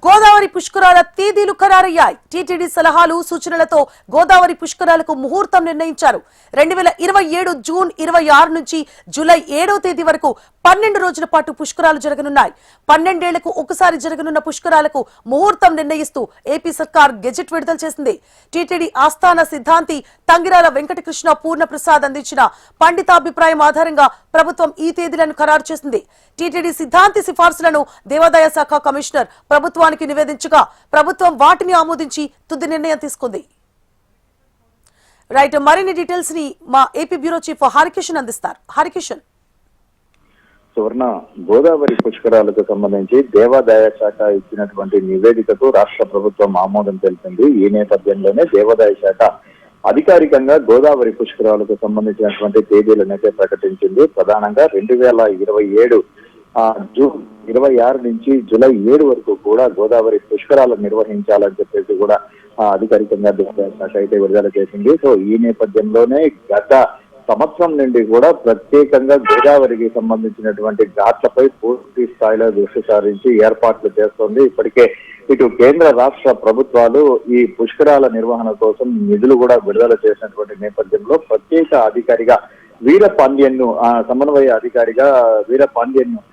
గోదావరి పుష్కరాల తేదీలు ఖరారయ్యాయి. టీటీడీ సలహాలు సూచనలతో గోదావరి పుష్కరాలకు ముహూర్తం నిర్ణయించారు. 2027 జూన్ 26 నుంచి జూలై 7వ తేదీ వరకు 12 రోజుల పాటు పుష్కరాలు జరగనున్నాయి. 12 ఏళ్లకు ఒకసారి జరగనున్న పుష్కరాలకు ముహూర్తం నిర్ణయిస్తూ ఏపీ సర్కార్ గెజెట్ విడుదల చేసింది. టీటీడీ ఆస్థాన సిద్ధాంతి తంగిరాల వెంకటకృష్ణ పూర్ణప్రసాద్ అందించిన పండితాభిప్రాయం ఆధారంగా ప్రభుత్వం ఈ తేదీలను ఖరారు చేసింది. టీటీడీ సిద్ధాంతి సిఫార్సులను దేవాదాయ శాఖ కమిషనర్ ప్రభుత్వానికి నివేదించగా ప్రభుత్వం వాటిని ఆమోదించి తుది నిర్ణయం తీసుకుంది. రైట్, మరిన్ని డీటెయిల్స్ ని మా ఏపీ బ్యూరో చీఫ్ హరికిషన్ అందిస్తారు. హరికిషన్. సువర్ణ, గోదావరి పుష్కరాలకు సంబంధించి దేవాదాయ శాఖ ఇచ్చినటువంటి నివేదికకు రాష్ట్ర ప్రభుత్వం ఆమోదం తెలిపింది. ఈ నేపథ్యంలోనే దేవాదాయ శాఖ అధికారికంగా గోదావరి పుష్కరాలకు సంబంధించినటువంటి తేదీలనైతే ప్రకటించింది. ప్రధానంగా 2027 జూన్ 26 నుంచి జూలై 7 వరకు కూడా గోదావరి పుష్కరాలు నిర్వహించాలని చెప్పేసి కూడా అధికారికంగా దేవాదాయ శాఖ అయితే విడుదల చేసింది. సో ఈ నేపథ్యంలోనే గత సంవత్సరం నుండి కూడా ప్రత్యేకంగా గోదావరికి సంబంధించినటువంటి ఘాట్లపై పూర్తి స్థాయిలో దృష్టి సారించి ఏర్పాట్లు చేస్తోంది. ఇప్పటికే ఇటు కేంద్ర రాష్ట్ర ప్రభుత్వాలు ఈ పుష్కరాల నిర్వహణ కోసం నిధులు కూడా విడుదల చేసినటువంటి నేపథ్యంలో ప్రత్యేక అధికారిగా వీరపాండ్యన్ను సమన్వయ అధికారిగా వీరపాండ్యన్ను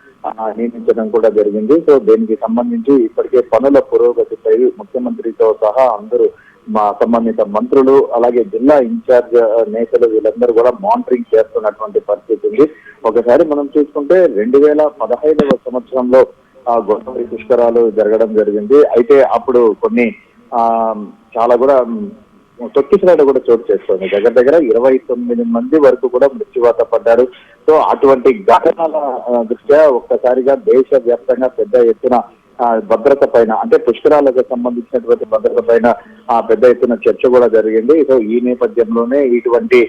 నియమించడం కూడా జరిగింది. సో దీనికి సంబంధించి ఇప్పటికే పనుల పురోగతిపై ముఖ్యమంత్రితో సహా అందరూ సంబంధిత మంత్రులు అలాగే జిల్లా ఇన్ఛార్జ్ నేతలు వీళ్ళందరూ కూడా మానిటరింగ్ చేస్తున్నటువంటి పరిస్థితి ఉంది. ఒకసారి మనం చూసుకుంటే 2015వ సంవత్సరంలో గోదావరి పుష్కరాలు జరగడం జరిగింది. అయితే అప్పుడు కొన్ని చాలా కూడా తొక్కిసలాట కూడా చోటు చేస్తుంది. దగ్గర 29 మంది వరకు కూడా మృత్యువాత పడ్డారు. సో అటువంటి ఘటనల దృష్ట్యా ఒక్కసారిగా దేశవ్యాప్తంగా పెద్ద ఎత్తున భద్రత పైన అంటే పుష్కరాలకు సంబంధించినటువంటి భద్రత పైన పెద్ద ఎత్తున చర్చ కూడా జరిగింది. సో ఈ నేపథ్యంలోనే ఇటువంటి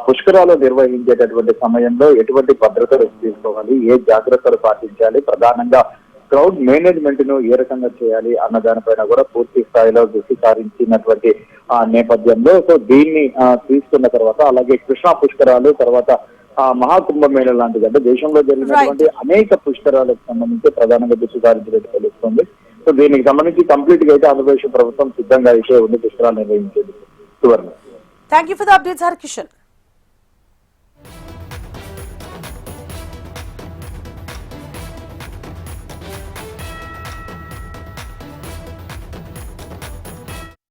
పుష్కరాలు నిర్వహించేటటువంటి సమయంలో ఎటువంటి భద్రతలు తీసుకోవాలి, ఏ జాగ్రత్తలు పాటించాలి, ప్రధానంగా క్రౌడ్ మేనేజ్మెంట్ ను ఏ రకంగా చేయాలి అన్న దానిపైన కూడా పూర్తి స్థాయిలో దృష్టి సారించినటువంటి నేపథ్యంలో సో దీన్ని తీసుకున్న తర్వాత అలాగే కృష్ణా పుష్కరాలు తర్వాత మహాకుంభమేళ లాంటిది అంటే దేశంలో జరిగినటువంటి అనేక పుష్కరాలకు సంబంధించి ప్రధానంగా దృష్టి సారించినట్టు తెలుస్తుంది. సో దీనికి సంబంధించి కంప్లీట్ గా అయితే ఆంధ్రప్రదేశ్ ప్రభుత్వం సిద్ధంగా అయితే ఉంది పుష్కరాలు నిర్వహించేది. Suvarna. Thank you for the updates Harikishan.